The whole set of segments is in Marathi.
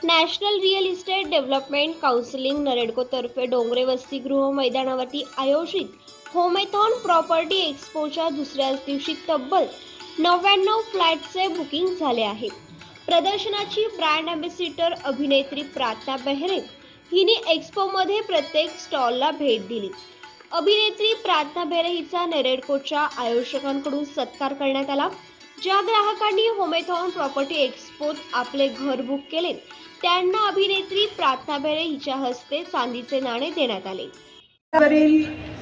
National real estate development counselling नरेडकोतर्फे डोंगरे वसतिगृह मैदानावरती आयोजित होमेथॉन प्रॉपर्टी एक्स्पोच्या दुसऱ्याच दिवशी तब्बल 99 फ्लॅटचे बुकिंग झाले आहे। प्रदर्शनाची ब्रँड अँबॅसिडर अभिनेत्री प्रार्थना बेहरे हिने एक्स्पोमध्ये प्रत्येक स्टॉलला भेट दिली। अभिनेत्री प्रार्थना बेहरे हिचा नेरेडकोच्या आयोजकांकडून सत्कार करण्यात आला। ज्या ग्राहकांनी होमेथॉन प्रॉपर्टी एक्स्पोत आपले घर बुक केले त्यांना अभिनेत्री प्रार्थना बेहरे हिच्या हस्ते चांदीचे नाणे देण्यात आले।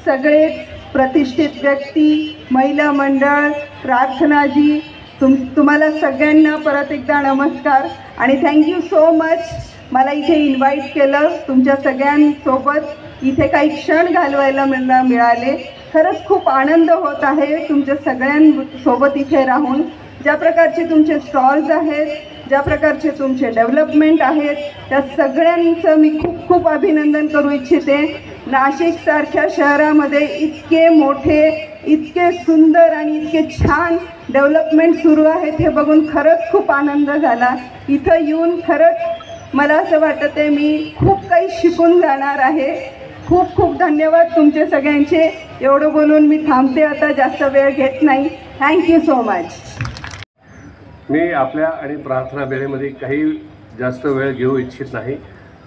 सगळे प्रतिष्ठित व्यक्ती, महिला मंडळ, प्रार्थनाजी, तुम्हाला सगळ्यांना परत एकदा नमस्कार आणि थँक्यू सो मच मला इथे इन्व्हाइट केलं। तुमच्या सगळ्यांसोबत इथे काही क्षण घालवायला मिळाले। खरंच खूप आनंद होत आहे तुमच्या सगळ्यांसोबत इथे राहून। ज्या प्रकारचे तुमचे स्टॉल्स आहेत, ज्या प्रकारचे तुमचे डेव्हलपमेंट आहेत, त्या सगळ्यांचं मी खूप खूप अभिनंदन करू इच्छिते। नाशिकसारख्या शहरामध्ये इतके मोठे, इतके सुंदर आणि इतके छान डेव्हलपमेंट सुरू आहेत हे बघून खरंच खूप आनंद झाला। इथं येऊन खरंच मला असं वाटतं आहे मी खूप काही शिकून जाणार आहे। खूप खूप धन्यवाद तुमचे सगळ्यांचे। एवढं बोलून मी थांबते, आता जास्त वेळ घेत नाही। Thank you so much. मी आपल्या आणि प्रार्थना बेहरेमध्ये काही जास्त वेळ घेऊ इच्छित नाही।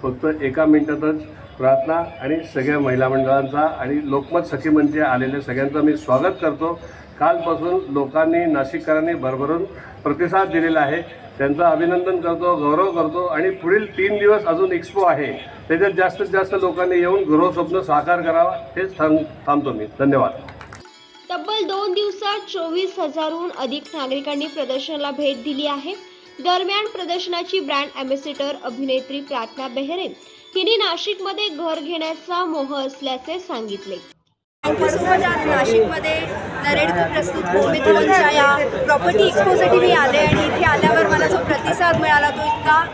फक्त एका मिनिटातच प्रार्थना आणि सगळ्या महिला मंडळांचा आणि लोकमत सखी मंचचे आलेल्या सगळ्यांचं मी स्वागत करतो। कालपासून लोकांनी, नाशिककरांनी भरभरून प्रतिसाद दिलेला आहे, त्यांचं अभिनंदन करतो, गौरव करतो आणि पुढील 3 दिवस अजून एक्स्पो आहे, त्याच्यात जास्तीत जास्त लोकांनी येऊन गृहस्वप्न साकार करावा हेच थांबतो मी। धन्यवाद। तब्बल 2 दिवसात 24,000हून अधिक नागरिकांनी प्रदर्शनाला भेट दिली आहे। दरम्यान प्रदर्शनाची ब्रँड अँबॅसिडर अभिनेत्री प्रार्थना बेहरे हिने नाशिकमध्ये घर घेण्याचा मोह असल्याचे सांगितले। नाशिकमध्ये नरेडको प्रस्तुत होमेथॉनच्या या प्रॉपर्टी एक्स्पोसाठी मी आले आणि इथे आल्यावर मला जो प्रतिसाद मिळाला तो इतका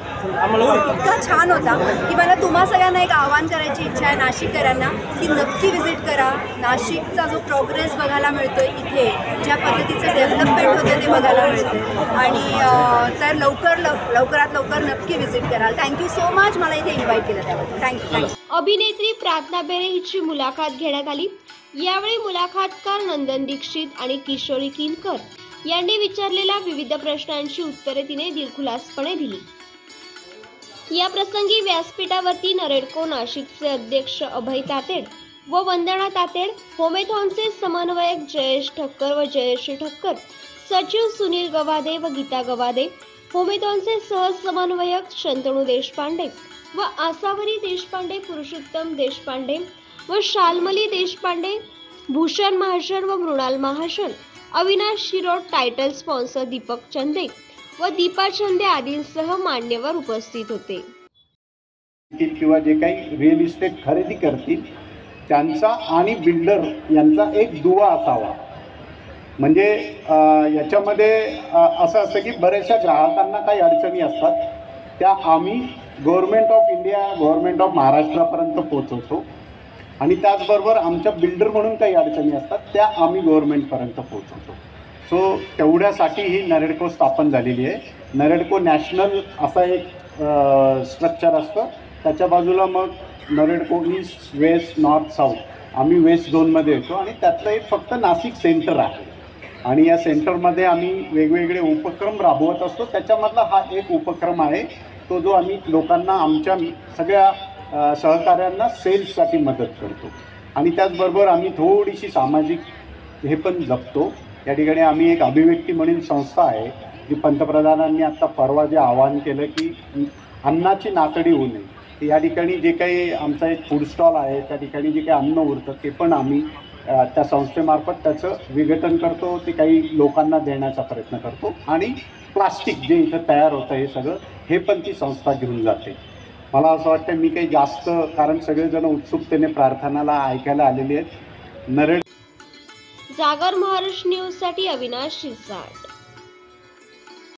छान होता की मला तुम्हा सगळ्यांना एक आवाहन करायची इच्छा आहे नाशिककरांना की नक्की व्हिजिट करा। नाशिकचा जो प्रोग्रेस बघायला मिळतोय, इथे ज्या पद्धतीचं डेव्हलपमेंट होतं ते बघायला मिळतं आणि तर लवकरात लवकर नक्की व्हिजिट कराल। थँक्यू सो मच मला इथे इन्व्हाइट केलं त्याबद्दल। थँक्यू। अभिनेत्री प्रार्थना बेहरे हिची मुलाखत घेण्यात आली। यावेळी मुलाखतकार नंदन दीक्षित आणि किशोरी किनकर यांनी विचारलेल्या विविध प्रश्नांची उत्तरे तिने दिलखुलासपणे दिली। या प्रसंगी व्यासपीठावरती नरेडको नाशिकचे अध्यक्ष अभय तातेड व वंदना तातेड, होमेथॉनचे समन्वयक जयेश ठक्कर व जयश्री ठक्कर, सचिव सुनील गवादे व गीता गवादे, होमेथॉनचे सहसमन्वयक शंतनू देशपांडे व आसावरी देशपांडे, पुरुषोत्तम देशपांडे व शालमली देशपांडे, भूषण महाजन व मृणाल महाजन, अविनाश शिरोड, टायटल स्पॉन्सर दीपक चंदे व दीपा चंदे आदींसह मान्यवर उपस्थित होते। किंवा जे काही रिअल इस्टेट खरेदी करतील त्यांचा आणि बिल्डर यांचा एक दुवा असावा। म्हणजे याच्यामध्ये असं असतं की बऱ्याचशा ग्राहकांना काही अडचणी असतात, त्या आम्ही government of India, government of महाराष्ट्रापर्यंत पोहोचवतो आणि त्याचबरोबर आमच्या बिल्डर म्हणून काही अडचणी असतात त्या आम्ही गव्हर्नमेंटपर्यंत पोहोचवतो। सो तेवढ्यासाठी ही नरेडको स्थापन झालेली आहे। नरेडको नॅशनल असा एक स्ट्रक्चर असतं, त्याच्या बाजूला मग NAREDCO east, west, north, south आम्ही वेस्ट झोनमध्ये येतो आणि त्यातलं एक फक्त नाशिक सेंटर आहे आणि या सेंटरमध्ये आम्ही वेगवेगळे उपक्रम राबवत असतो। त्याच्यामधला हा एक उपक्रम आहे तो जो आम्ही लोकांना, आमच्या सगळ्या सहकाऱ्यांना सेल्ससाठी मदत करतो आणि त्याचबरोबर आम्ही थोडीशी सामाजिक हे पण जपतो। या ठिकाणी आम्ही एक अभिव्यक्ती म्हणून संस्था आहे जी पंतप्रधानांनी आत्ता परवा जे आवाहन केलं की अन्नाची नातडी होऊ नये, या ठिकाणी जे काही आमचा एक फूड स्टॉल आहे त्या ठिकाणी जे काही अन्न उरतं ते पण आम्ही त्या संस्थेमार्फत त्याचं विघटन करतो, ते काही लोकांना देण्याचा प्रयत्न करतो आणि प्लास्टिक जे इथं तयार होतं हे सगळं हे पण ती संस्था घेऊन जाते। मला असं वाटतं मी काही जास्त, कारण सगळेजण उत्सुकतेने प्रार्थनाला ऐकायला आलेले आहेत। जागर महाराष्ट्र न्यूजसाठी अविनाश शिरसाट।